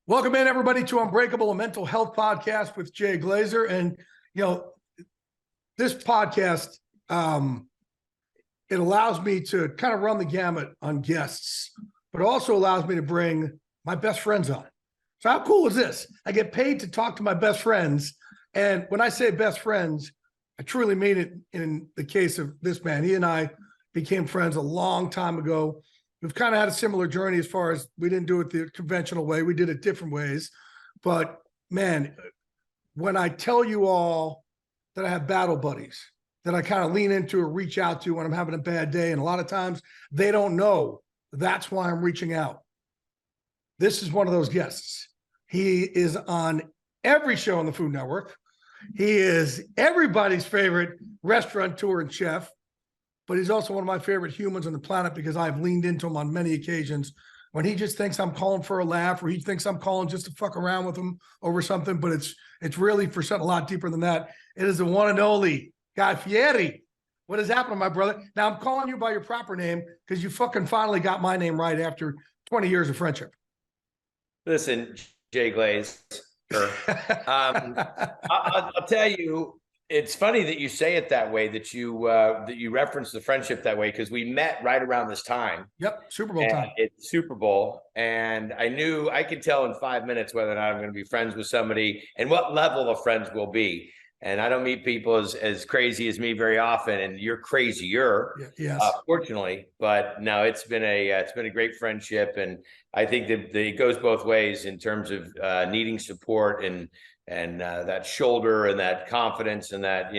Welcome in, everybody, to Unbreakable, a mental health podcast with Jay Glazer. And, this podcast, it allows me to kind of run the gamut on guests, but also allows me to bring my best friends on. So how cool is this? I get paid to talk to my best friends. And when I say best friends, I truly mean it in the case of this man. He and I became friends a long time ago. We've kind of had a similar journey as far as we didn't do it the conventional way. We did it different ways. But man, when I tell you all that I have battle buddies that I kind of lean into or reach out to when I'm having a bad day, and a lot of times they don't know that's why I'm reaching out. This is one of those guests. He is on every show on the Food Network. He is everybody's favorite restaurateur and chef. But he's also one of my favorite humans on the planet because I've leaned into him on many occasions when he just thinks I'm calling for a laugh, or he thinks I'm calling just to fuck around with him over something. But it's really for something a lot deeper than that. It is the one and only Guy Fieri. What is happening, my brother? Now I'm calling you by your proper name because you fucking finally got my name right after 20 years of friendship. Listen, Jay Glazer. I'll tell you. It's funny that you say it that way, that you reference the friendship that way, because we met right around this time. Yep, Super Bowl time. It's Super Bowl, and I could tell in 5 minutes whether or not I'm going to be friends with somebody and what level of friends will be. And I don't meet people as crazy as me very often, and you're crazier, yes. Fortunately. But no, it's been a great friendship, and I think that it goes both ways in terms of needing support and that shoulder and that confidence and that,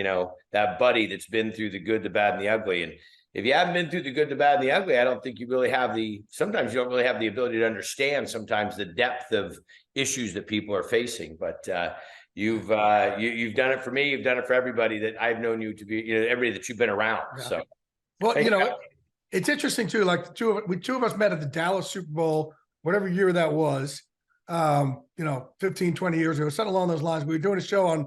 that buddy that's been through the good, the bad, and the ugly. And if you haven't been through the good, the bad, and the ugly, I don't think you really have sometimes you don't really have the ability to understand sometimes the depth of issues that people are facing. But you've done it for me. You've done it for everybody that I've known you to be, everybody that you've been around. Yeah. So, well, it's interesting too. Like the two of us met at the Dallas Super Bowl, whatever year that was. 15, 20 years ago, something along those lines. We were doing a show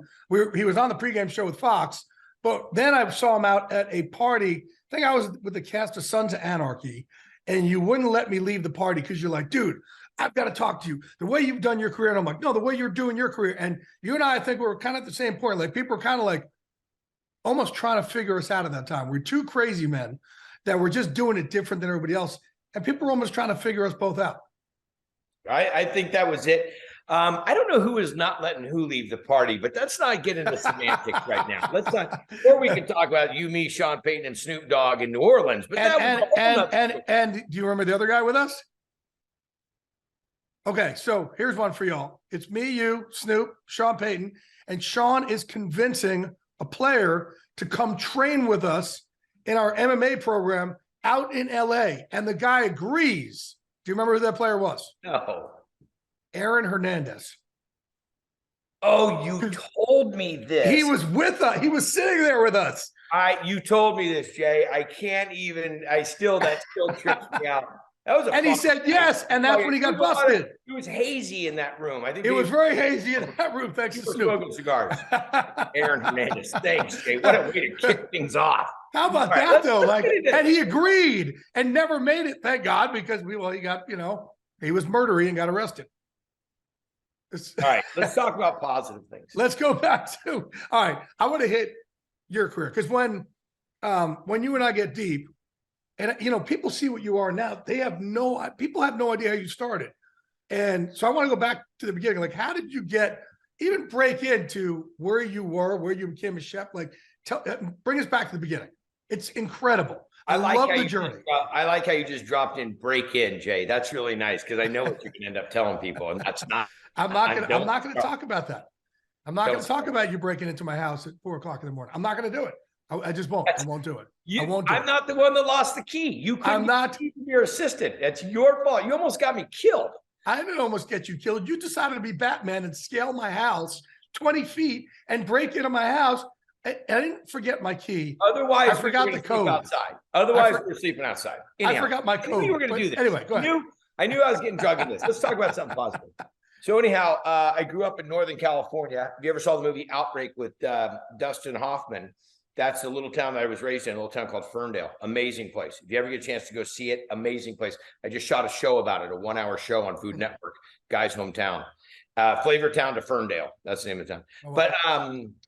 he was on the pregame show with Fox, but then I saw him out at a party. I think I was with the cast of Sons of Anarchy, and you wouldn't let me leave the party because you're like, dude, I've got to talk to you. The way you've done your career. And I'm like, no, the way you're doing your career. And you and I think we were kind of at the same point. Like people were kind of like almost trying to figure us out at that time. We're two crazy men that were just doing it different than everybody else. And people were almost trying to figure us both out. I think that was it. I don't know who is not letting who leave the party, but let's not get into semantics right now. Let's not. Or we can talk about you, me, Sean Payton, and Snoop Dogg in New Orleans. But and do you remember the other guy with us? Okay, so here's one for y'all. It's me, you, Snoop, Sean Payton, and Sean is convincing a player to come train with us in our MMA program out in LA, and the guy agrees. Do you remember who that player was? No. Aaron Hernandez. Oh, you told me this. He was with us. He was sitting there with us. You told me this, Jay. That still trips me out. That was he said yes, and that's when he got busted. It was hazy in that room. I think it was very hazy in that room. Thanks to Snoop. Smoking cigars. Aaron Hernandez. Thanks, Jay. What a way to kick things off. How about that though? And he agreed and never made it. Thank God, because he got he was murdery and got arrested. All right, let's talk about positive things. Let's go back to all right. I want to hit your career because when you and I get deep, and people see what you are now, people have no idea how you started, and so I want to go back to the beginning. Like, how did you even break into where you were, where you became a chef? Like, bring us back to the beginning. It's incredible. I love the journey. I like how you just dropped in break in, Jay. That's really nice because I know what you're going to end up telling people, and that's not. I'm not going to talk about that. I'm not going to talk about you breaking into my house at 4:00 in the morning. I'm not going to do it. I just won't. I won't do it. I'm not the one that lost the key. You couldn't. I'm not your assistant. That's your fault. You almost got me killed. I didn't almost get you killed. You decided to be Batman and scale my house 20 feet and break into my house. I didn't forget my key. Otherwise, I forgot the code. Outside. Otherwise, we're sleeping outside. Anyhow, I forgot my code. You were going to do this. Anyway, go ahead. I knew I was getting drugged in this. Let's talk about something positive. So anyhow, I grew up in Northern California. If you ever saw the movie Outbreak with Dustin Hoffman, That's the little town that I was raised in, a little town called Ferndale. Amazing place. If you ever get a chance to go see it, amazing place. I just shot a show about it, a 1-hour show on Food Network, Guy's hometown. Flavourtown to Ferndale. That's the name of the town. Oh, wow. But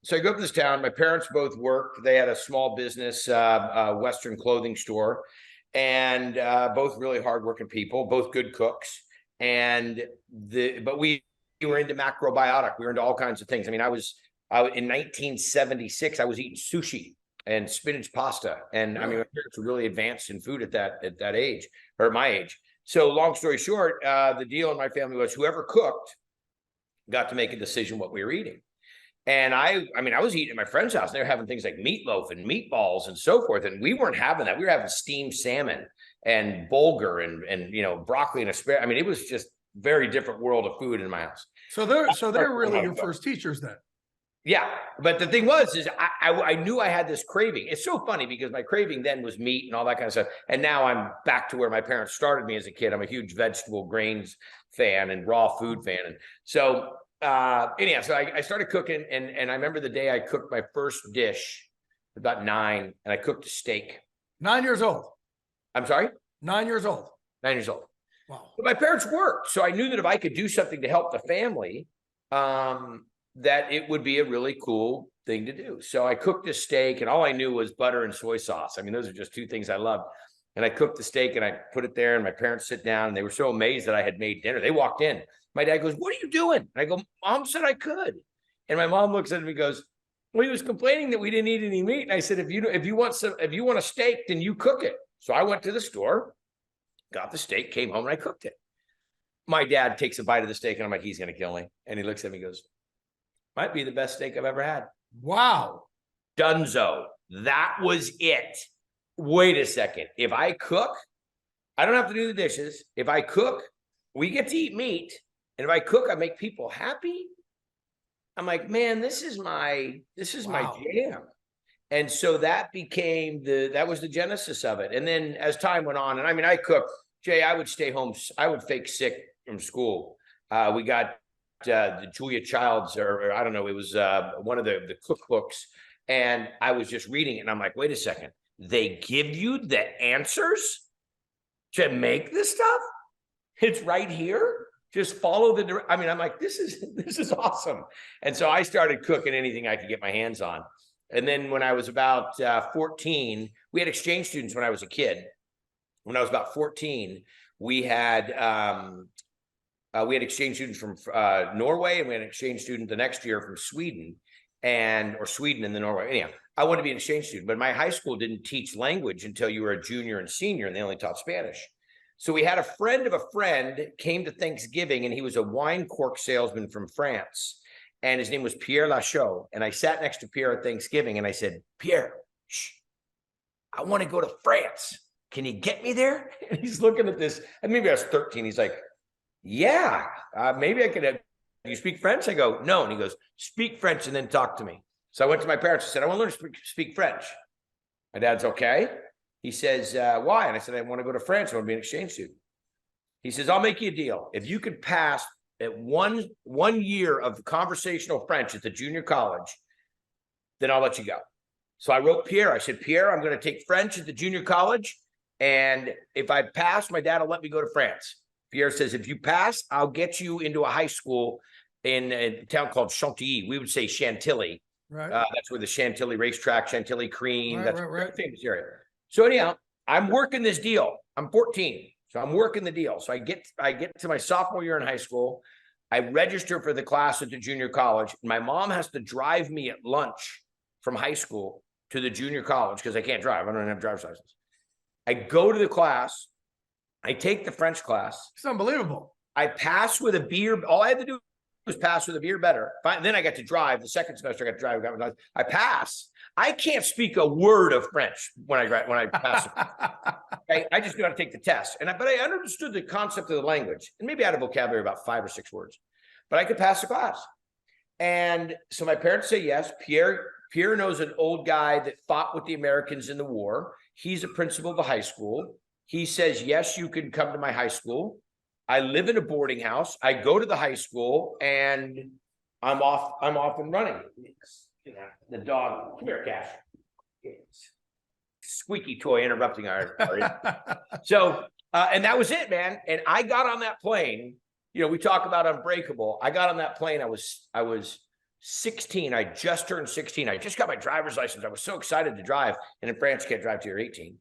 so I grew up in this town. My parents both worked. They had a small business, Western clothing store, and both really hardworking people, both good cooks. But we were into macrobiotic. We were into all kinds of things. I mean, in 1976, I was eating sushi and spinach pasta. And I mean, my parents were really advanced in food at that age, or my age. So long story short, the deal in my family was whoever cooked got to make a decision what we were eating. And I mean, I was eating at my friend's house, and they were having things like meatloaf and meatballs and so forth. And we weren't having that. We were having steamed salmon and bulgur and broccoli and asparagus. I mean, it was just very different world of food in my house. So they're really your first teachers then. Yeah, but the thing is I knew I had this craving. It's so funny because my craving then was meat and all that kind of stuff. And now I'm back to where my parents started me as a kid. I'm a huge vegetable grains fan and raw food fan. And so anyhow, so I started cooking, and I remember the day I cooked my first dish, about 9, and I cooked a steak. 9 years old. I'm sorry? 9 years old. 9 years old. Wow. But my parents worked, so I knew that if I could do something to help the family, that it would be a really cool thing to do. So I cooked this steak, and all I knew was butter and soy sauce. I mean, those are just two things I loved. And I cooked the steak, and I put it there, and my parents sit down, and they were so amazed that I had made dinner. They walked in. My dad goes, "What are you doing?" And I go, "Mom said I could." And my mom looks at me and goes, "Well, he was complaining that we didn't eat any meat." And I said, if you want a steak, then you cook it. So I went to the store, got the steak, came home, and I cooked it. My dad takes a bite of the steak, and I'm like, he's going to kill me. And he looks at me and goes, "Might be the best steak I've ever had." Wow. Dunzo. That was it. Wait a second. If I cook, I don't have to do the dishes. If I cook, we get to eat meat. And if I cook, I make people happy. I'm like, man, this is my jam. And so that was the genesis of it. And then as time went on, and I mean, I cooked, Jay, I would stay home. I would fake sick from school. We got the Julia Child's, or I don't know, it was one of the cookbooks. And I was just reading it, and I'm like, wait a second. They give you the answers to make this stuff? It's right here. Just follow I'm like, this is awesome. And so I started cooking anything I could get my hands on. And then when I was about 14, we had exchange students when I was a kid. When I was about 14, we had exchange students from Norway, and we had an exchange student the next year from Sweden, or Sweden and then Norway. Anyhow, I wanted to be an exchange student, but my high school didn't teach language until you were a junior and senior, and they only taught Spanish. So we had a friend of a friend came to Thanksgiving, and he was a wine cork salesman from France, and his name was Pierre Lachaud. And I sat next to Pierre at Thanksgiving, and I said, "Pierre, I want to go to France. Can you get me there?" And he's looking at this, and maybe I was 13. He's like, "Yeah, maybe I could. Do you speak French?" I go, "No." And he goes, "Speak French and then talk to me." So I went to my parents and said, "I want to learn to speak French." My dad's okay. He says, "Why?" And I said, "I want to go to France. I want to be an exchange student." He says, "I'll make you a deal. If you could pass at one year of conversational French at the junior college, then I'll let you go." So I wrote Pierre. I said, "Pierre, I'm going to take French at the junior college. And if I pass, my dad will let me go to France." Pierre says, "If you pass, I'll get you into a high school in a town called Chantilly." We would say Chantilly. Right. That's where the Chantilly racetrack, Chantilly cream. Right, that's right. a famous area. So anyhow, I'm working this deal. I'm 14. So I'm working the deal. So I get to my sophomore year in high school. I register for the class at the junior college. My mom has to drive me at lunch from high school to the junior college because I can't drive. I don't have a driver's license. I go to the class. I take the French class. It's unbelievable. I pass with a beer. All I had to do was pass with a beer better. Then I got to drive. The second semester I got to drive. I pass. I can't speak a word of French when I pass. Okay? I just knew how to take the test. But I understood the concept of the language. And maybe I had a vocabulary about 5 or 6 words. But I could pass the class. And so my parents say yes. Pierre knows an old guy that fought with the Americans in the war. He's a principal of a high school. He says, "Yes, you can come to my high school." I live in a boarding house. I go to the high school, and I'm off and running. The dog, come here, Cash. Squeaky toy interrupting our so and that was it, man. And I got on that plane. We talk about Unbreakable. I got on that plane. I was 16. I just turned 16. I just got my driver's license. I was so excited to drive. And in France, you can't drive till you're 18.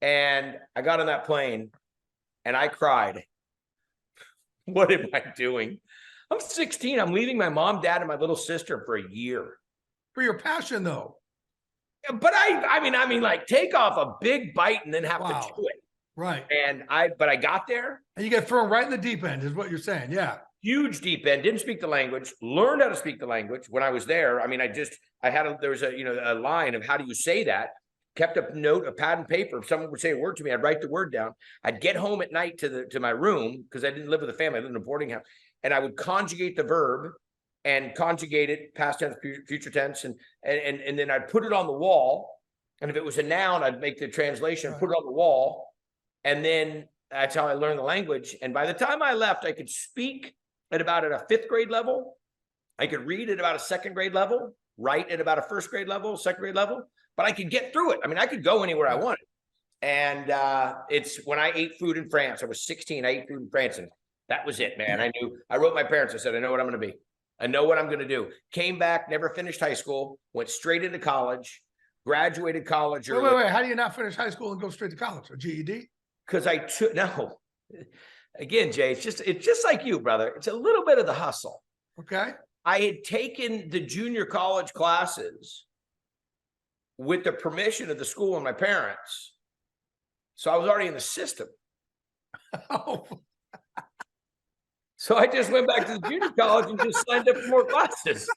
And I got on that plane and I cried. What am I doing? I'm 16. I'm leaving my mom, dad, and my little sister for a year. For your passion, though. But I mean, like take off a big bite and then have to chew it. Right. But I got there. And you get thrown right in the deep end, is what you're saying. Yeah. Huge deep end, didn't speak the language, learned how to speak the language when I was there. I mean, there was a line of how do you say that? Kept a note, a pad and paper. If someone would say a word to me, I'd write the word down. I'd get home at night to my room because I didn't live with a family. I lived in a boarding house. And I would conjugate the verb and conjugate it past tense, future tense. And then I'd put it on the wall. And if it was a noun, I'd make the translation, put it on the wall. And then that's how I learned the language. And by the time I left, I could speak at about a 5th grade level. I could read at about a 2nd grade level, write at about a 1st grade level, 2nd grade level, but I could get through it. I mean, I could go anywhere I wanted. And it's when I ate food in France, I was 16, I ate food in France, and that was it, man. I wrote my parents, I said, I know what I'm going to be. I know what I'm going to do. Came back, never finished high school, went straight into college, graduated college. Wait. How do you not finish high school and go straight to college? A GED? Because no. Again, Jay, it's just like you, brother. It's a little bit of the hustle. Okay. I had taken the junior college classes with the permission of the school and my parents. So I was already in the system. Oh. So I just went back to the junior college and just signed up for more classes.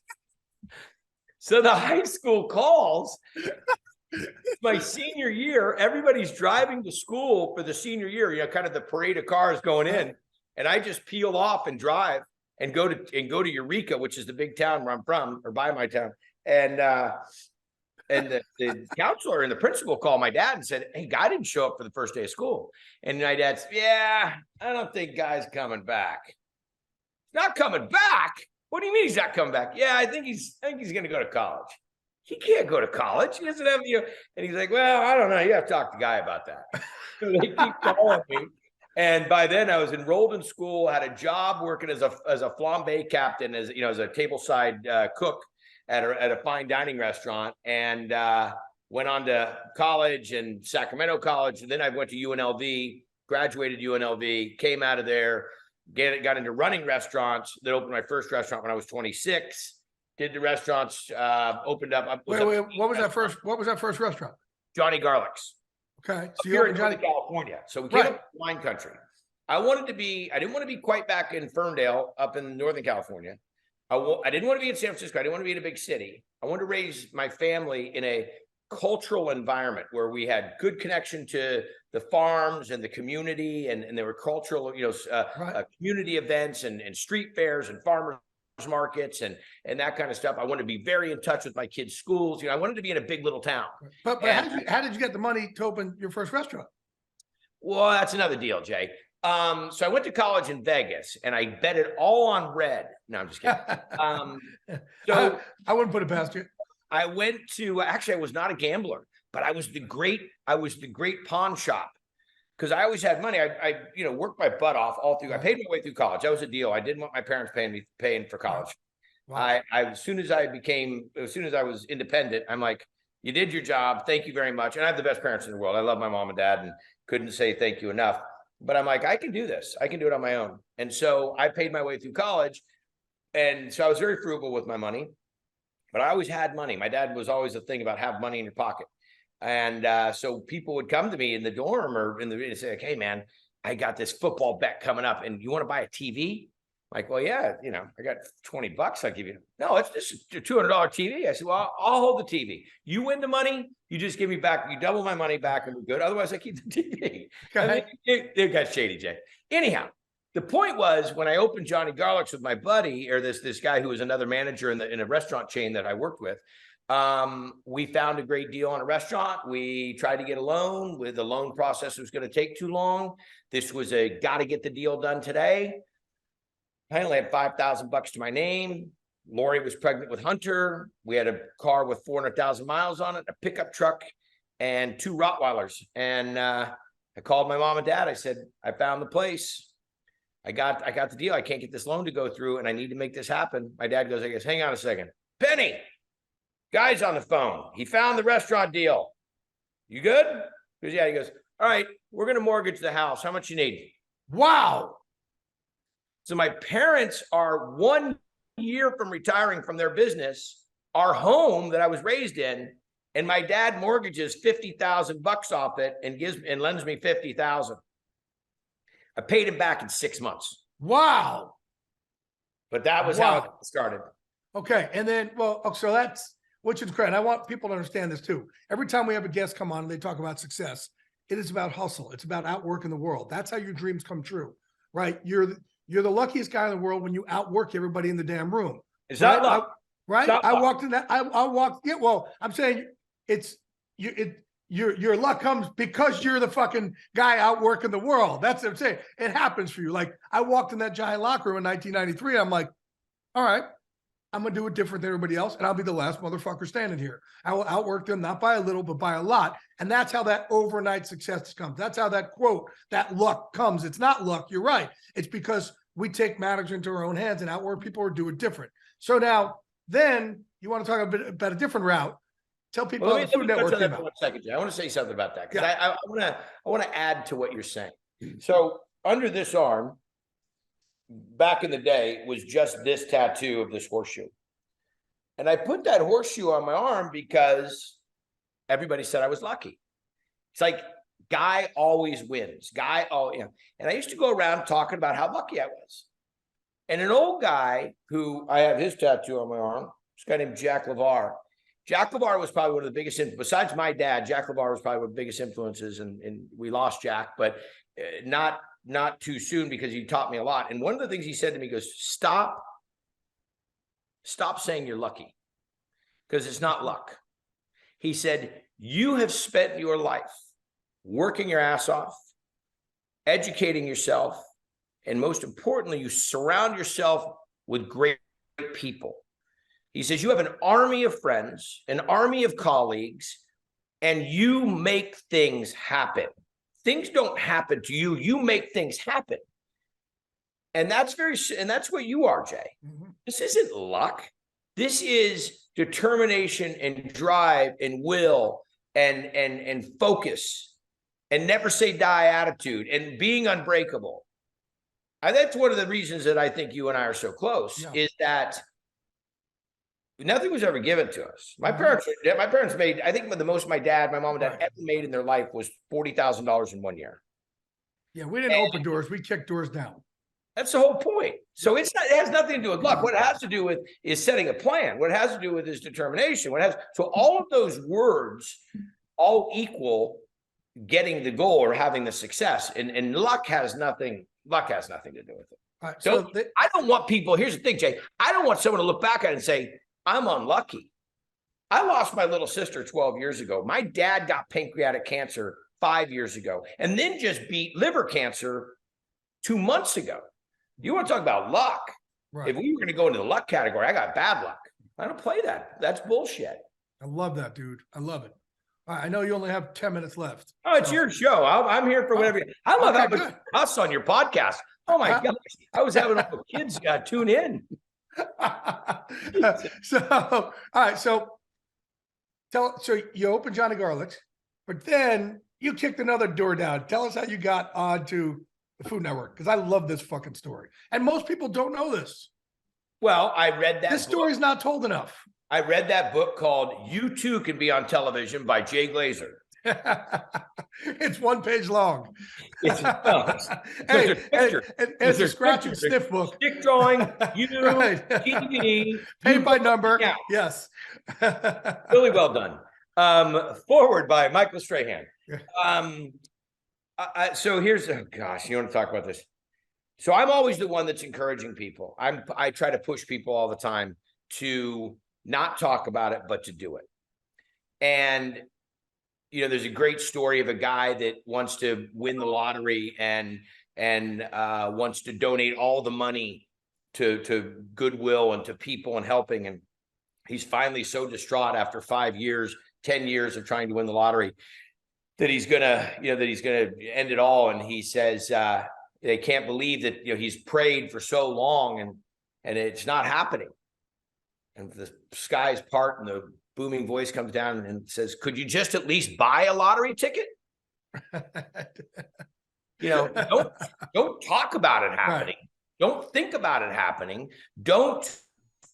So the high school calls. My senior year, everybody's driving to school for the senior year, kind of the parade of cars going in. And I just peel off and drive and go to Eureka, which is the big town where I'm from, or by my town. And the counselor and the principal called my dad and said, hey, Guy didn't show up for the first day of school. And my dad said, yeah, I don't think Guy's coming back. He's not coming back? What do you mean he's not coming back? Yeah, I think he's going to go to college. He can't go to college. He doesn't have and he's like, well, I don't know. You have to talk to Guy about that. So they keep calling me. And by then I was enrolled in school, had a job working as a flambe captain, as a tableside cook at a fine dining restaurant, and went on to college and Sacramento College. And then I went to UNLV, graduated UNLV, came out of there, got into running restaurants. That opened my first restaurant when I was 26. Did the restaurants, opened up. Wait, what was that first restaurant? Johnny Garlic's. Okay. So you're in California. So we came up to wine country. I didn't want to be quite back in Ferndale up in Northern California. I didn't want to be in San Francisco. I didn't want to be in a big city. I wanted to raise my family in a cultural environment where we had good connection to the farms and the community, and there were cultural, community events and street fairs and farmers markets and that kind of stuff. I wanted to be very in touch with my kids' schools. I wanted to be in a big little town. But how did you get the money to open your first restaurant? Well, that's another deal, Jay. So I went to college in Vegas and I bet it all on red. No, I'm just kidding. So I wouldn't put it past you. I went to, actually, I was not a gambler, but I was the great pawn shop. Because I always had money. I worked my butt off all through. I paid my way through college. That was a deal. I didn't want my parents paying for college. Wow. As soon as I was independent, I'm like, you did your job. Thank you very much. And I have the best parents in the world. I love my mom and dad and couldn't say thank you enough. But I'm like, I can do this. I can do it on my own. And so I paid my way through college. And so I was very frugal with my money, but I always had money. My dad was always a thing about have money in your pocket. And so people would come to me in the dorm or in the and say, like, hey, man, I got this football bet coming up and you want to buy a TV? I'm like, well, yeah, I got $20. I'll give you. No, it's just a $200 TV. I said, well, I'll hold the TV. You win the money. You just give me back. You double my money back and we're good. Otherwise, I keep the TV. Okay. It got shady, Jay. Anyhow, the point was when I opened Johnny Garlic's with my buddy or this guy who was another manager in a restaurant chain that I worked with, we found a great deal on a restaurant. We tried to get a loan. The loan process was going to take too long. This was got to get the deal done today. I only had $5,000 to my name. Lori was pregnant with Hunter. We had a car with 400,000 miles on it, a pickup truck, and 2 Rottweilers. And I called my mom and dad. I said, I found the place. I got the deal. I can't get this loan to go through, and I need to make this happen. My dad goes, I guess, hang on a second. Penny, guy's on the phone. He found the restaurant deal. You good? He goes, yeah. He goes, all right, we're going to mortgage the house. How much you need? Wow. So my parents are 1 year from retiring from their business, our home that I was raised in, and my dad mortgages $50,000 off it and lends me $50,000. I paid him back in 6 months. Wow. But that was how it started. Okay. And then, well, so that's, which is great. I want people to understand this too. Every time we have a guest come on and they talk about success, it is about hustle. It's about outworking the world. That's how your dreams come true, right? You're the luckiest guy in the world when you outwork everybody in the damn room. Is that luck? Right? I walked in that. I walked. Yeah. Well, I'm saying your luck comes because you're the fucking guy outworking the world. That's what I'm saying. It happens for you. Like I walked in that giant locker room in 1993. I'm like, all right, I'm going to do it different than everybody else. And I'll be the last motherfucker standing here. I will outwork them, not by a little, but by a lot. And that's how that overnight success comes. That's how that quote, that luck comes. It's not luck. You're right. It's because we take matters into our own hands and outwork people or do it different. So now, then you want to talk a bit about a different route. Tell people how the Food Network came out. 1 second, Jay. I want to say something about that because I want to add to what you're saying. So under this arm, back in the day, was just this tattoo of this horseshoe. And I put that horseshoe on my arm because everybody said I was lucky. It's like, Guy always wins. Guy, and I used to go around talking about how lucky I was. And an old guy who I have his tattoo on my arm, this guy named Jack LeVar. Jack LeVar was probably one of the biggest, besides my dad, Jack LeVar was probably one of the biggest influences. And we lost Jack, but not too soon because he taught me a lot. And one of the things he said to me goes, stop saying you're lucky because it's not luck. He said, you have spent your life working your ass off, educating yourself, and most importantly, you surround yourself with great people. He says, you have an army of friends, an army of colleagues, and you make things happen. Things don't happen to you. You make things happen. And that's what you are, Jay. Mm-hmm. This isn't luck. This is determination and drive and will and focus and never say die attitude and being unbreakable. That's one of the reasons that I think you and I are so close, is that nothing was ever given to us. My parents made, I think the most my mom and dad ever made in their life was $40,000 in 1 year. Yeah, we didn't open doors. We kicked doors down. That's the whole point. So it has nothing to do with luck. What it has to do with is setting a plan. What it has to do with is determination. So all of those words all equal getting the goal or having the success. And luck has nothing to do with it. Right, so I don't want people, here's the thing, Jay, I don't want someone to look back at it and say, I'm unlucky. I lost my little sister 12 years ago. My dad got pancreatic cancer 5 years ago and then just beat liver cancer 2 months ago. You want to talk about luck? Right. If we were going to go into the luck category, I got bad luck. I don't play that. That's bullshit. I love that, dude. I love it. I know you only have 10 minutes left. Oh, it's your show. I'm here for whatever. I love having us on your podcast. Oh my gosh. I was having all the kids tune in. So, all right. So you opened Johnny Garlic's, but then you kicked another door down. Tell us how you got onto the Food Network, because I love this fucking story. And most people don't know this. Well, I read that. This story's not told enough. I read that book called You Too Can Be on Television by Jay Glazer. It's 1 page long. It's it's a scratch and sniff book. Stick drawing, TV, paid by number. Yeah. Yes. Really well done. Forward by Michael Strahan. So here's, oh gosh, you want to talk about this? So I'm always the one that's encouraging people. I try to push people all the time to not talk about it, but to do it. And, there's a great story of a guy that wants to win the lottery and wants to donate all the money to goodwill and to people and helping. And he's finally so distraught after 5 years, 10 years of trying to win the lottery that he's gonna end it all. And he says they can't believe that he's prayed for so long and it's not happening. And the skies part and the booming voice comes down and says, "Could you just at least buy a lottery ticket? Don't talk about it happening. Right. Don't think about it happening. Don't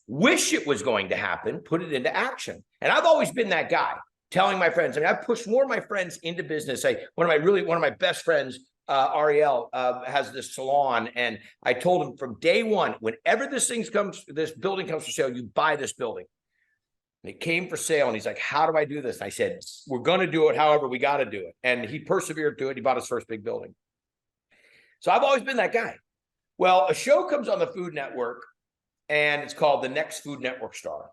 wish it was going to happen. Put it into action." And I've always been that guy, telling my friends. I mean, I've pushed more of my friends into business. One of my best friends, Ariel, has this salon, and I told him from day one, whenever this building comes for sale, you buy this building. And it came for sale, and he's like, "How do I do this?" And I said, "We're going to do it. However, we got to do it." And he persevered through it. He bought his first big building. So I've always been that guy. Well, a show comes on the Food Network, and it's called The Next Food Network Star.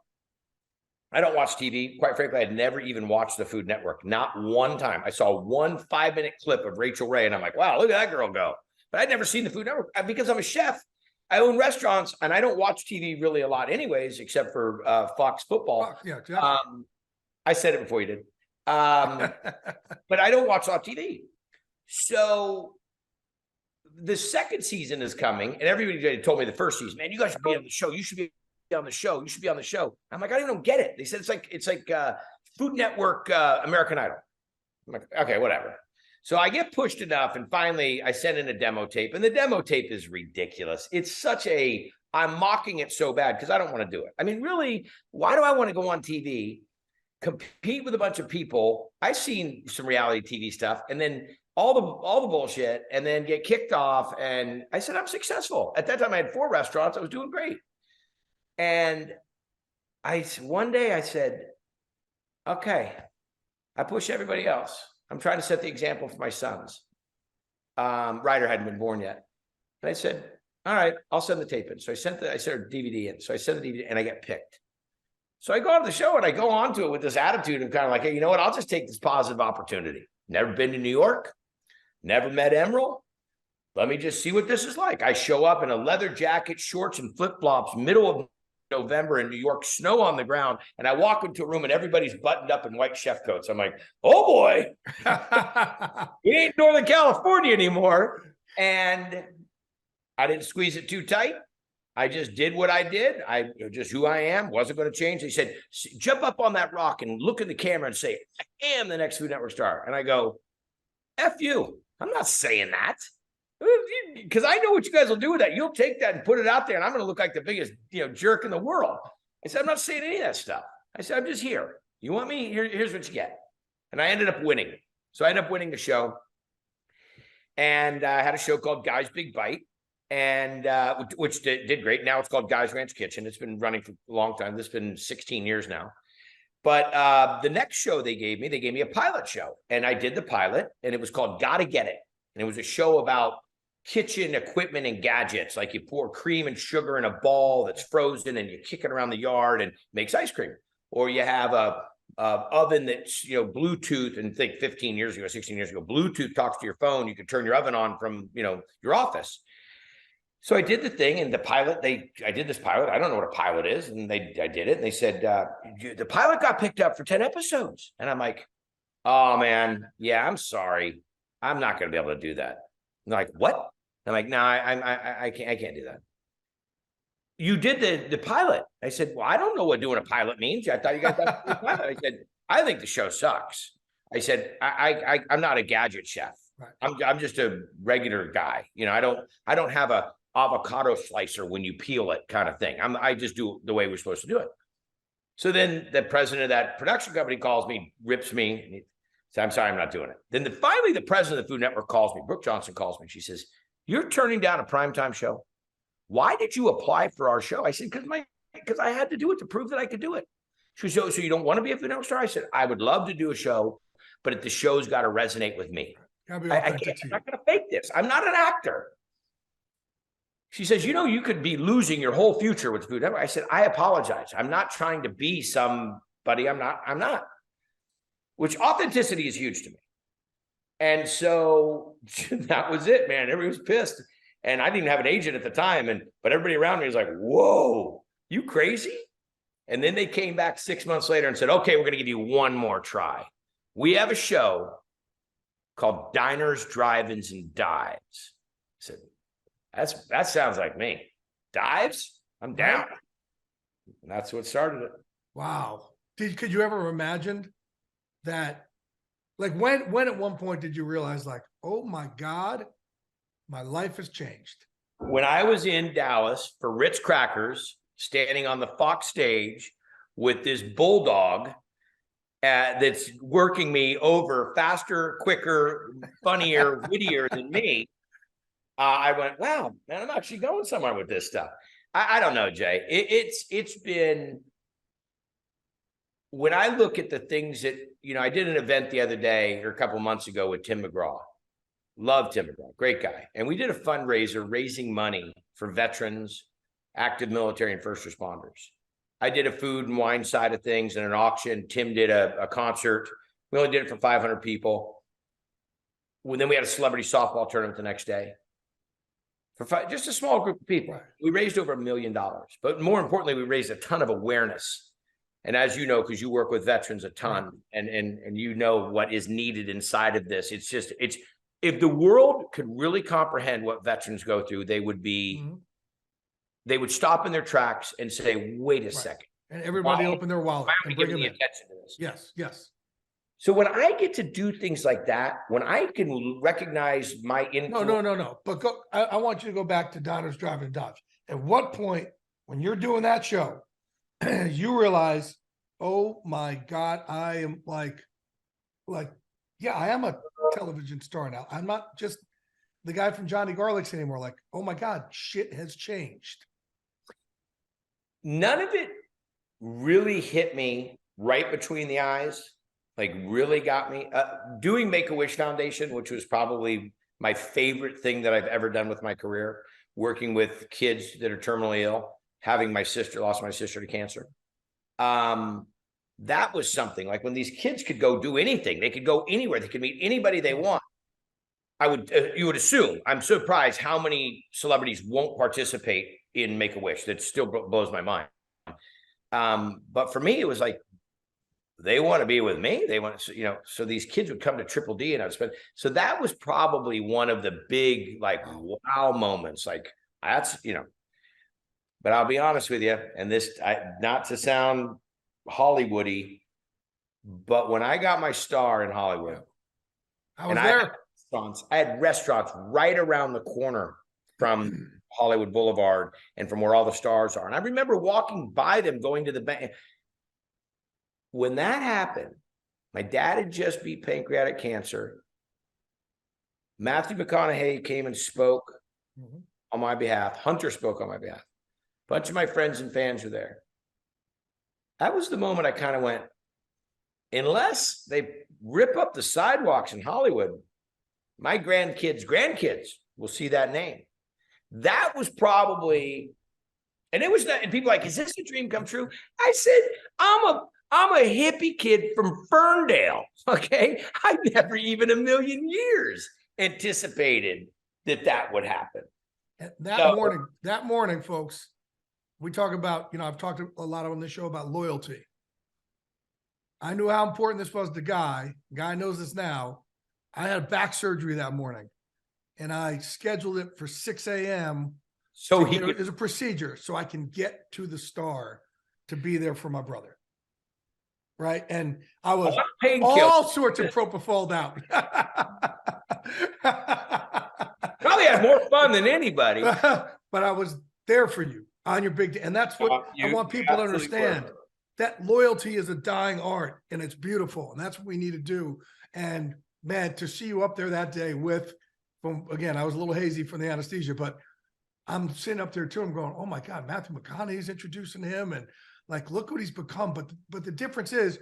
I don't watch TV. Quite frankly, I'd never even watched the Food Network. Not one time. I saw one 5-minute clip of Rachel Ray, and I'm like, wow, look at that girl go. But I'd never seen the Food Network because I'm a chef. I own restaurants, and I don't watch TV really a lot anyways, except for Fox Football. Yeah, exactly. I said it before you did. But I don't watch a lot of TV. So the second season is coming, and everybody told me the first season, "Man, you guys should be on the show. You should be on the show. You should be on the show." I'm like, I don't get it. They said it's like Food Network American Idol. I'm like, okay, whatever. So I get pushed enough, and finally I send in a demo tape, and the demo tape is ridiculous. It's I'm mocking it so bad because I don't want to do it. I mean, really, why do I want to go on TV, compete with a bunch of people? I've seen some reality TV stuff, and then all the bullshit, and then get kicked off. And I said, I'm successful. At that time, I had 4 restaurants. I was doing great. And one day I said, okay, I push everybody else. I'm trying to set the example for my sons. Ryder hadn't been born yet. And I said, all right, I'll send the tape in. So I sent a DVD in. So I sent the DVD and I get picked. So I go on the show and I go on to it with this attitude of kind of like, hey, you know what? I'll just take this positive opportunity. Never been to New York. Never met Emerald. Let me just see what this is like. I show up in a leather jacket, shorts, and flip-flops, middle of November in New York, snow on the ground, and I walk into a room and everybody's buttoned up in white chef coats. I'm like, oh boy, it ain't Northern California anymore. And I didn't squeeze it too tight. I just did what I did. I just who I am, wasn't going to change. They said, jump up on that rock and look in the camera and say, I am the next Food Network star. And I go, F you. I'm not saying that. Because I know what you guys will do with that. You'll take that and put it out there, and I'm going to look like the biggest, jerk in the world. I said, I'm not saying any of that stuff. I said, I'm just here. You want me? Here's what you get. And I ended up winning. So I ended up winning the show. And I had a show called Guy's Big Bite, and which did great. Now it's called Guy's Ranch Kitchen. It's been running for a long time. This has been 16 years now. But the next show they gave me a pilot show. And I did the pilot, and it was called Gotta Get It. And it was a show about kitchen equipment and gadgets. Like you pour cream and sugar in a ball that's frozen and you kick it around the yard and makes ice cream. Or you have a oven that's, Bluetooth, and think 15 years ago, 16 years ago, Bluetooth talks to your phone. You can turn your oven on from, your office. So I did the thing, and the pilot, I did this pilot. I don't know what a pilot is. And I did it. And they said, the pilot got picked up for 10 episodes. And I'm like, oh man, yeah, I'm sorry. I'm not going to be able to do that. And they're like, what? I'm like, no, I can't do that. You did the pilot. I said, well, I don't know what doing a pilot means. I thought you guys got the pilot. I said, I think the show sucks. I said, I'm not a gadget chef. Right. I'm just a regular guy. I don't have a avocado slicer when you peel it kind of thing. I just do it the way we're supposed to do it. So then the president of that production company calls me, rips me, and he said, I'm sorry, I'm not doing it. Then finally the president of the Food Network calls me. Brooke Johnson calls me. She says, you're turning down a primetime show. Why did you apply for our show? I said, because I had to do it to prove that I could do it. She said, so you don't want to be a Food Network star? I said, I would love to do a show, but the show's got to resonate with me. I'm not going to fake this. I'm not an actor. She says, you could be losing your whole future with Food Network. I said, I apologize. I'm not trying to be somebody. I'm not. Which authenticity is huge to me. And so that was it, man. Everybody was pissed. And I didn't even have an agent at the time. But everybody around me was like, whoa, you crazy? And then they came back 6 months later and said, okay, we're going to give you one more try. We have a show called Diners, Drive-Ins, and Dives. I said, that sounds like me. Dives? I'm down. And that's what started it. Wow. Could you ever imagine that? Like when at one point did you realize like, oh my God, my life has changed? When I was in Dallas for Ritz Crackers, standing on the Fox stage with this bulldog that's working me over faster, quicker, funnier, wittier than me, I went, wow, man, I'm actually going somewhere with this stuff. I don't know, Jay. It's been, when I look at the things that, I did an event the other day or a couple months ago with Tim McGraw. Love Tim McGraw, great guy. And we did a fundraiser raising money for veterans, active military, and first responders. I did a food and wine side of things and an auction. Tim did a concert. We only did it for 500 people. Then we had a celebrity softball tournament the next day. For just a small group of people. Right. We raised over $1 million. But more importantly, we raised a ton of awareness. And as you know, because you work with veterans a ton, and you know what is needed inside of this, if the world could really comprehend what veterans go through, they would be, they would stop in their tracks and say, wait a second. And everybody open their wallet and bring them in. Attention to this. Yes, yes. So when I get to do things like that, when I can recognize my influence. No. But I want you to go back to Diners, Drive-In, and Dives. At what point, when you're doing that show, you realize, oh my God, I am yeah, I am a television star now. I'm not just the guy from Johnny Garlic's anymore. Like, oh my God, shit has changed. None of it really hit me right between the eyes, like really got me. Doing Make-A-Wish Foundation, which was probably my favorite thing that I've ever done with my career, working with kids that are terminally ill, having lost my sister to cancer. That was something like when these kids could go do anything, they could go anywhere, they could meet anybody they want. You would assume, I'm surprised how many celebrities won't participate in Make-A-Wish. That still blows my mind. But for me, it was like, they want to be with me. They want to, so these kids would come to Triple D and I'd spend. So that was probably one of the big, like, wow moments. Like that's, but I'll be honest with you. And this, not to sound Hollywoody, but when I got my star in Hollywood, I had restaurants right around the corner from Hollywood Boulevard and from where all the stars are. And I remember walking by them, going to the bank. When that happened, my dad had just beat pancreatic cancer. Matthew McConaughey came and spoke on my behalf. Hunter spoke on my behalf. A bunch of my friends and fans were there. That was the moment I kind of went, unless they rip up the sidewalks in Hollywood, my grandkids will see that name. That was probably, and it was that, and people were like, is this a dream come true? I said, I'm a hippie kid from Ferndale, okay? I never even a million years anticipated that would happen. That morning, folks, we talk about, I've talked a lot on this show about loyalty. I knew how important this was to Guy. Guy knows this now. I had back surgery that morning, and I scheduled it for 6 a.m. So it was a procedure so I can get to the Star to be there for my brother. Right. And I was all sorts of propofol out. Probably had more fun than anybody. But I was there for you on your big day. And that's what I want people to understand. That loyalty is a dying art and it's beautiful. And that's what we need to do. And man, to see you up there that day again, I was a little hazy from the anesthesia, but I'm sitting up there too. I'm going, oh my God, Matthew McConaughey's introducing him. And like, look what he's become. But the difference is,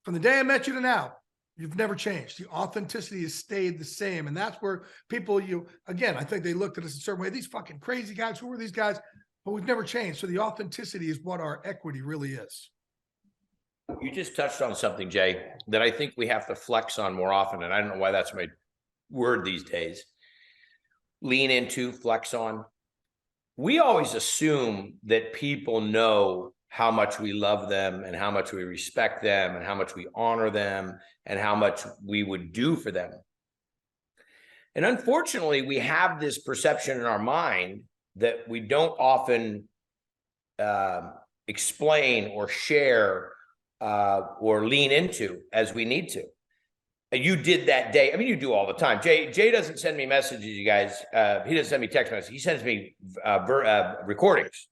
from the day I met you to now, you've never changed. The authenticity has stayed the same. And that's where people, I think they looked at us a certain way. These fucking crazy guys, who are these guys? But we've never changed. So the authenticity is what our equity really is. You just touched on something, Jay, that I think we have to flex on more often. And I don't know why that's my word these days. lean into, flex on. We always assume that people know how much we love them and how much we respect them and how much we honor them and how much we would do for them. And unfortunately, we have this perception in our mind that we don't often explain or share or lean into as we need to. You did that day. I mean, you do all the time. Jay doesn't send me messages, you guys. He doesn't send me text messages. He sends me recordings,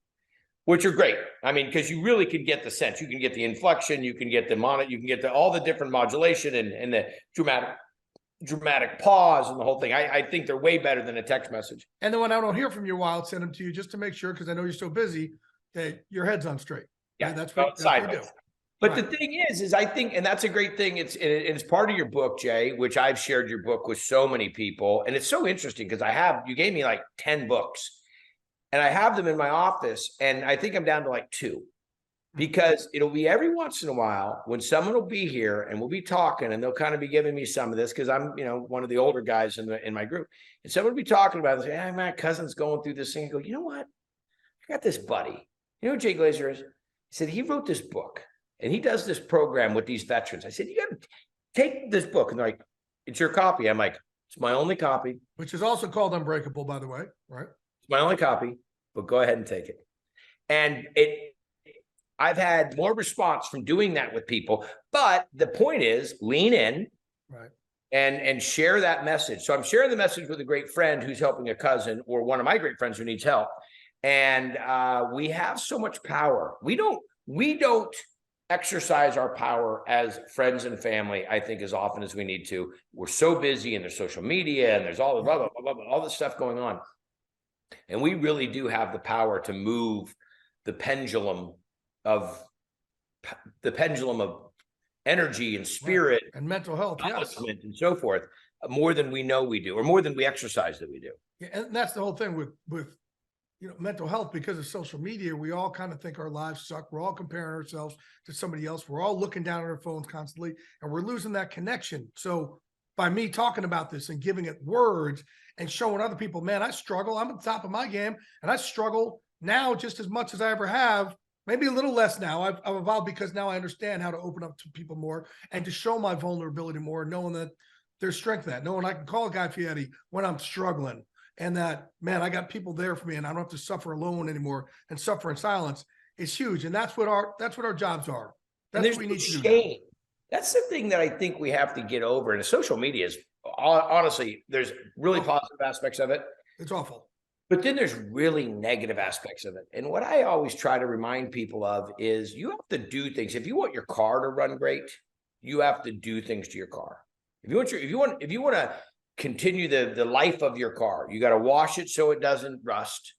which are great. I mean, because you really can get the sense. You can get the inflection. You can get the you can get all the different modulation and the dramatic pause and the whole thing. I think they're way better than a text message. And then when I don't hear from you a while, I'll send them to you just to make sure, because I know you're so busy, that your head's on straight. Yeah, that's what you do. But right. The thing is I think, and that's a great thing. It's part of your book, Jay, which I've shared your book with so many people. And it's so interesting because you gave me like 10 books and I have them in my office. And I think I'm down to like 2, because it'll be every once in a while when someone will be here and we'll be talking and they'll kind of be giving me some of this, because I'm, one of the older guys in my group, and someone will be talking about it and say, hey, my cousin's going through this thing. I go, you know what? I got this buddy. You know who Jay Glazer is? He said, he wrote this book. And he does this program with these veterans. I said, you got to take this book. And they're like, it's your copy. I'm like, it's my only copy. Which is also called Unbreakable, by the way, right? It's my only copy, but go ahead and take it. And I've had more response from doing that with people. But the point is, lean in, right, and share that message. So I'm sharing the message with a great friend who's helping a cousin, or one of my great friends who needs help. And we have so much power. We don't exercise our power as friends and family, I think, as often as we need to. We're so busy, and there's social media and there's all the blah, blah, blah, blah, all this stuff going on. And we really do have the power to move the pendulum of energy and spirit and mental health, yes, and so forth, more than we know we do, or more than we exercise that we do. Yeah, and that's the whole thing with mental health. Because of social media, we all kind of think our lives suck. We're all comparing ourselves to somebody else. We're all looking down at our phones constantly, and we're losing that connection. So by me talking about this and giving it words and showing other people, man, I struggle. I'm at the top of my game, and I struggle now just as much as I ever have. Maybe a little less now. I've evolved, because now I understand how to open up to people more and to show my vulnerability more, knowing that there's strength in that, knowing I can call Guy Fieri when I'm struggling. And that, man, I got people there for me, and I don't have to suffer alone anymore and suffer in silence. It's huge. And that's what our jobs are. That's what we need to do. That's the thing that I think we have to get over. And social media is, honestly, there's really positive aspects of it. It's awful. But then there's really negative aspects of it. And what I always try to remind people of is, you have to do things. If you want your car to run great, you have to do things to your car. If you want to continue the life of your car, you got to wash it so it doesn't rust.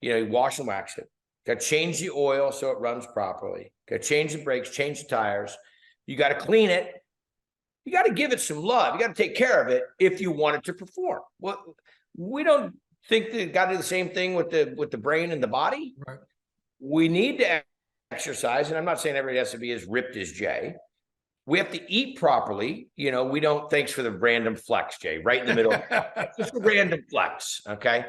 You wash and wax it. Got to change the oil so it runs properly. Got to change the brakes, change the tires. You got to clean it. You got to give it some love. You got to take care of it if you want it to perform. Well, we don't think that got to do the same thing with the brain and the body. Right. We need to exercise, and I'm not saying everybody has to be as ripped as Jay. We have to eat properly. We don't, thanks for the random flex, Jay, right in the middle. Just a random flex. Okay.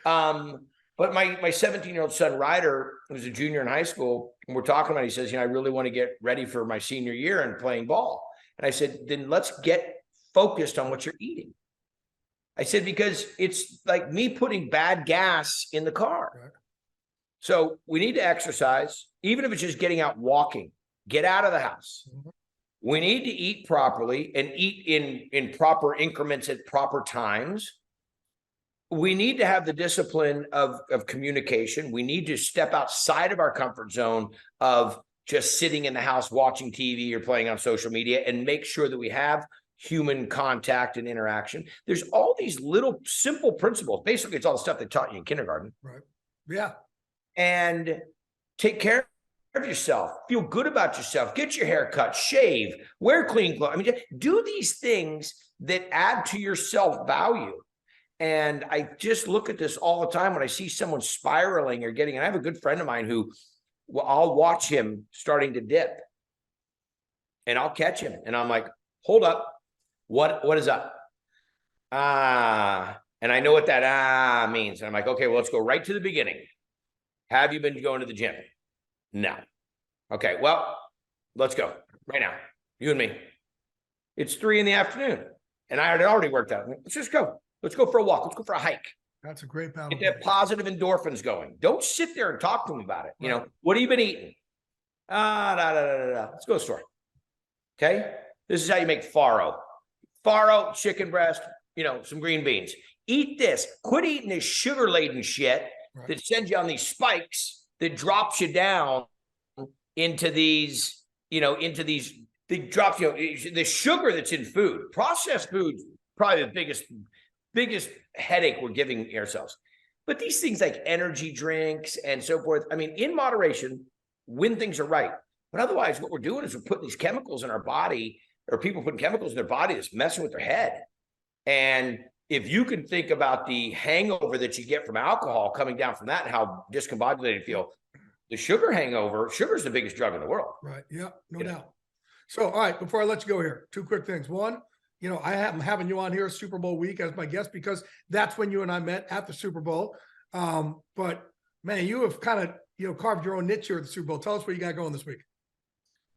But my 17-year-old son, Ryder, who's a junior in high school, and we're talking about it, he says, I really want to get ready for my senior year and playing ball. And I said, then let's get focused on what you're eating. I said, because it's like me putting bad gas in the car. Right. So we need to exercise, even if it's just getting out walking, get out of the house. Mm-hmm. We need to eat properly and eat in proper increments at proper times. We need to have the discipline of communication. We need to step outside of our comfort zone of just sitting in the house watching TV or playing on social media, and make sure that we have human contact and interaction. There's all these little simple principles. Basically, it's all the stuff they taught you in kindergarten. Right. Yeah. And take care of yourself, feel good about yourself, get your hair cut, shave, wear clean clothes. I mean, do these things that add to your self-value. And I just look at this all the time when I see someone spiraling or and I have a good friend of mine who, I'll watch him starting to dip, and I'll catch him, and I'm like, hold up, what is up? And I know what that means. And I'm like, okay, well, let's go right to the beginning. Have you been going to the gym? No. Okay, well, let's go right now. You and me. It's 3 PM. And I had already worked out. Let's just go. Let's go for a walk. Let's go for a hike. That's a great battle. Get that positive endorphins going. Don't sit there and talk to them about it. You know, what have you been eating? Let's go to the store. Okay. This is how you make farro. Farro, chicken breast, you know, some green beans. Eat this. Quit eating this sugar-laden shit that sends you on these spikes that drops you down into these, you know, it drops you, the sugar that's in food. Processed food, probably the biggest headache we're giving ourselves. But these things like energy drinks and so forth, I mean, in moderation, when things are right. But otherwise, what we're doing is we're putting these chemicals in our body, or people putting chemicals in their body that's messing with their head. And if you can think about the hangover that you get from alcohol coming down from that and how discombobulated you feel, the sugar hangover, sugar is the biggest drug in the world. Right. Yeah, no doubt. So, all right, before I let you go here, 2 quick things. One, you know, I'm having you on here Super Bowl week as my guest because that's when you and I met at the Super Bowl. But man, you have kind of, you know, carved your own niche here at the Super Bowl. Tell us what you got going this week.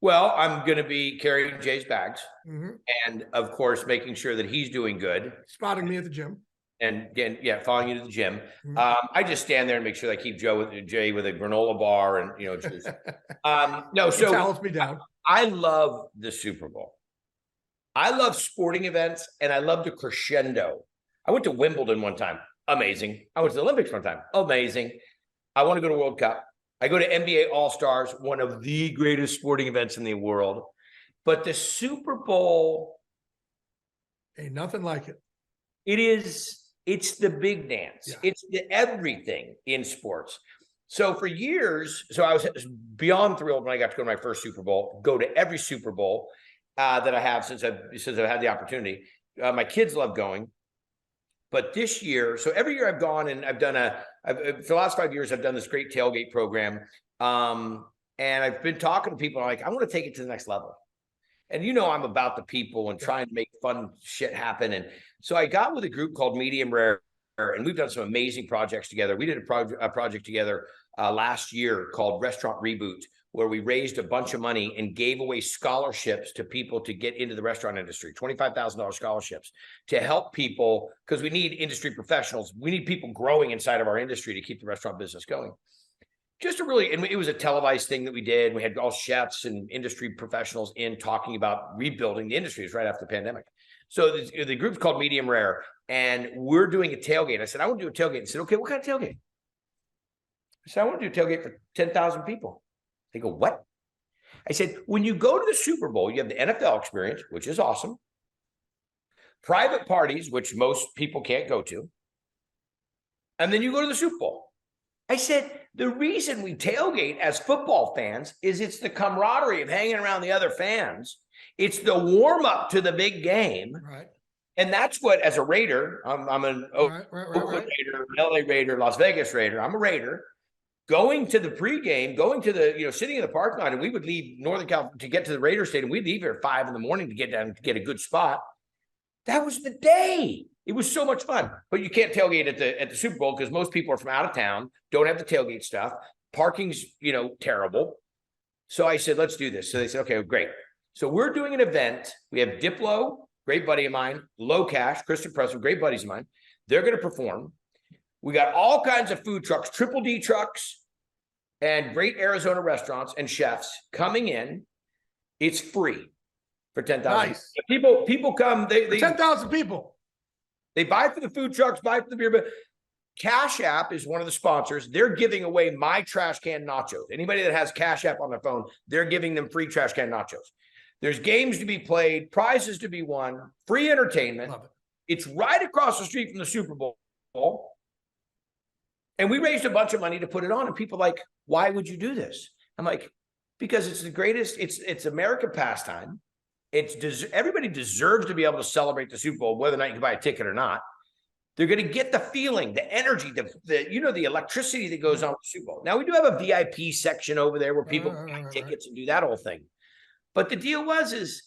Well, I'm going to be carrying Jay's bags and, of course, making sure that he's doing good. Spotting me at the gym. And again, following you to the gym. I just stand there and make sure that I keep Jay with a granola bar and, you know, juice. No, so talents me down. I love the Super Bowl. I love sporting events, and I love the crescendo. I went to Wimbledon one time. Amazing. I went to the Olympics one time. Amazing. I want to go to World Cup. I go to NBA All-Stars, one of the greatest sporting events in the world. But the Super Bowl, ain't nothing like it. It's the big dance. Yeah. It's the everything in sports. So for years, I was beyond thrilled when I got to go to my first Super Bowl, go to every Super Bowl that I have since I've had the opportunity. My kids love going. But this year, so every year I've gone and I've done for the last 5 years, I've done this great tailgate program. And I've been talking to people like, I want to take it to the next level. And, you know, I'm about the people and trying to make fun shit happen. And so I got with a group called Medium Rare, and we've done some amazing projects together. We did a project together last year called Restaurant Reboot, where we raised a bunch of money and gave away scholarships to people to get into the restaurant industry, $25,000 scholarships to help people, because we need industry professionals. We need people growing inside of our industry to keep the restaurant business going. And it was a televised thing that we did. We had all chefs and industry professionals in talking about rebuilding the industries right after the pandemic. So the group's called Medium Rare, and we're doing a tailgate. I said, I want to do a tailgate. I said, okay, what kind of tailgate? I said, I want to do a tailgate for 10,000 people. They go, what? I said, when you go to the Super Bowl, you have the NFL experience, which is awesome. Private parties, which most people can't go to. And then you go to the Super Bowl. I said, the reason we tailgate as football fans is it's the camaraderie of hanging around the other fans. It's the warm up to the big game. Right. And that's what, as a Raider, I'm an Oakland Raider, LA Raider, Las Vegas Raider. I'm a Raider. Going to the pregame, going to the, you know, sitting in the parking lot, and we would leave Northern California to get to the Raider Stadium. We'd leave here at 5 AM to get down to get a good spot. That was the day. It was so much fun. But you can't tailgate at the Super Bowl because most people are from out of town, don't have the tailgate stuff. Parking's, you know, terrible. So I said, let's do this. So they said, okay, great. So we're doing an event. We have Diplo, great buddy of mine, Low Cash, Kristen Preston, great buddies of mine. They're going to perform. We got all kinds of food trucks, Triple D trucks, and great Arizona restaurants and chefs coming in. It's free for 10,000. Nice. People come. They 10,000 people. They buy for the food trucks, buy for the beer. But Cash App is one of the sponsors. They're giving away my trash can nachos. Anybody that has Cash App on their phone, they're giving them free trash can nachos. There's games to be played, prizes to be won, free entertainment. Love it. It's right across the street from the Super Bowl. And we raised a bunch of money to put it on. And people are like, why would you do this? I'm like, because it's the greatest, it's American pastime. Everybody deserves to be able to celebrate the Super Bowl, whether or not you can buy a ticket or not. They're going to get the feeling, the energy, the electricity that goes on with the Super Bowl. Now, we do have a VIP section over there where people buy tickets and do that whole thing. But the deal is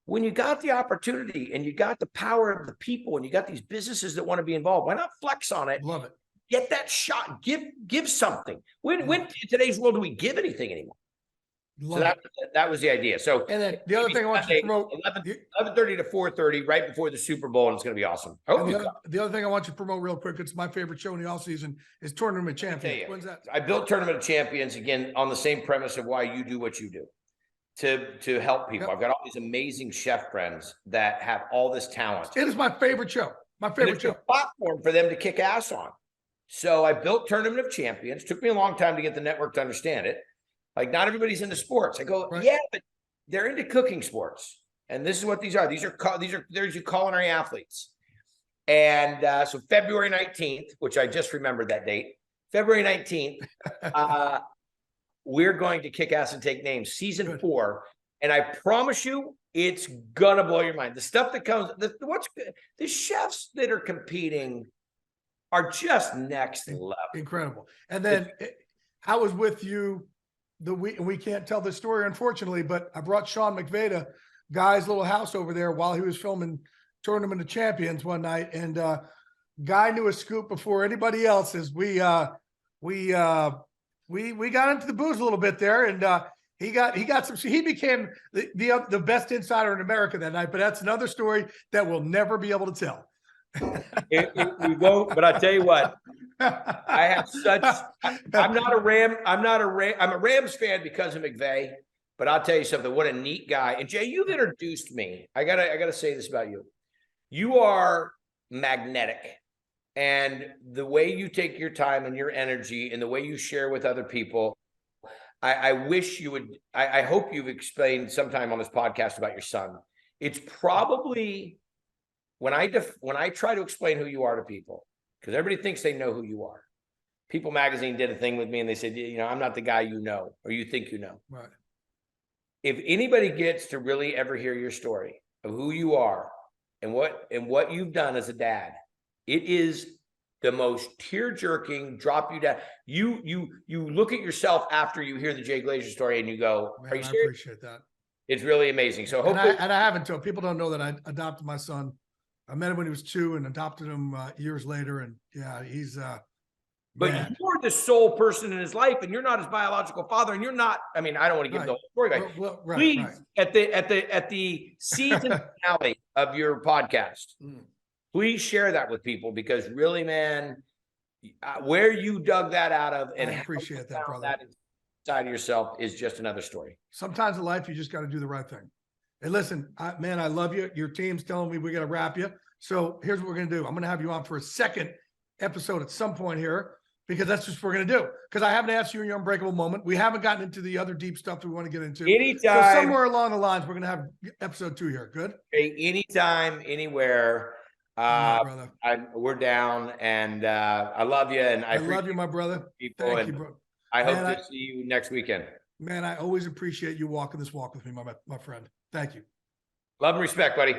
when you got the opportunity and you got the power of the people and you got these businesses that want to be involved, why not flex on it? Love it. Get that shot, give something. When in today's world do we give anything anymore? Love So it. that was the idea. So, And then the other thing I want you to promote, 11:30 to 4:30, right before the Super Bowl, and it's going to be awesome. the other thing I want you to promote real quick, it's my favorite show in the offseason, is Tournament Champions. When's that? I built Tournament of Champions, again, on the same premise of why you do what you do, to help people. I've got all these amazing chef friends that have all this talent. It is my favorite show. My favorite show. A platform for them to kick ass on. So I built Tournament of Champions. Took me a long time to get the network to understand it. Like, not everybody's into sports. I go, yeah, but they're into cooking sports. And this is what these are. There's your culinary athletes. And so February 19th, which I just remembered that date, February 19th, we're going to kick ass and take names, season 4. And I promise you, it's gonna blow your mind. The stuff that comes, the chefs that are competing are just next level. Incredible. And then I was with you we can't tell this story, unfortunately, but I brought Sean McVay to Guy's little house over there while he was filming Tournament of Champions one night. And Guy knew a scoop before anybody else, as we got into the booze a little bit there, and he became the best insider in America that night. But that's another story that we'll never be able to tell. We won't, but I tell you what, I'm a Rams fan because of McVay, but I'll tell you something, what a neat guy. And Jay, you've introduced me. I gotta say this about you. You are magnetic, and the way you take your time and your energy and the way you share with other people, I wish you would, I hope you've explained sometime on this podcast about your son. It's probably, when I try to explain who you are to people, because everybody thinks they know who you are. People Magazine did a thing with me and they said, I'm not the guy you know, or you think you know. Right. If anybody gets to really ever hear your story of who you are and what you've done as a dad, it is the most tear-jerking, drop you down. You look at yourself after you hear the Jay Glazer story and you go, man, are you I serious? appreciate that. It's really amazing. So hopefully, and I haven't told people, don't know that I adopted my son. I met him when he was 2 and adopted him years later. And yeah, he's but man. you're the sole person in his life, and you're not his biological father, and you're not. I mean, I don't want to give the whole story back. Please, at the season finale of your podcast, please share that with people, because really, man, where you dug that out of and I appreciate that, brother. That inside of yourself is just another story. Sometimes in life, you just got to do the right thing. And listen, man, I love you. Your team's telling me we got to wrap you. So here's what we're going to do. I'm going to have you on for a second episode at some point here, because that's just what we're going to do. Because I haven't asked you in your Unbreakable moment. We haven't gotten into the other deep stuff that we want to get into. Anytime. So somewhere along the lines, we're going to have episode 2 here. Good? Okay, anytime, anywhere. We're down, and I love you. And I love you, my brother. Thank you, bro. I hope to see you next weekend. Man, I always appreciate you walking this walk with me, my friend. Thank you. Love and respect, buddy.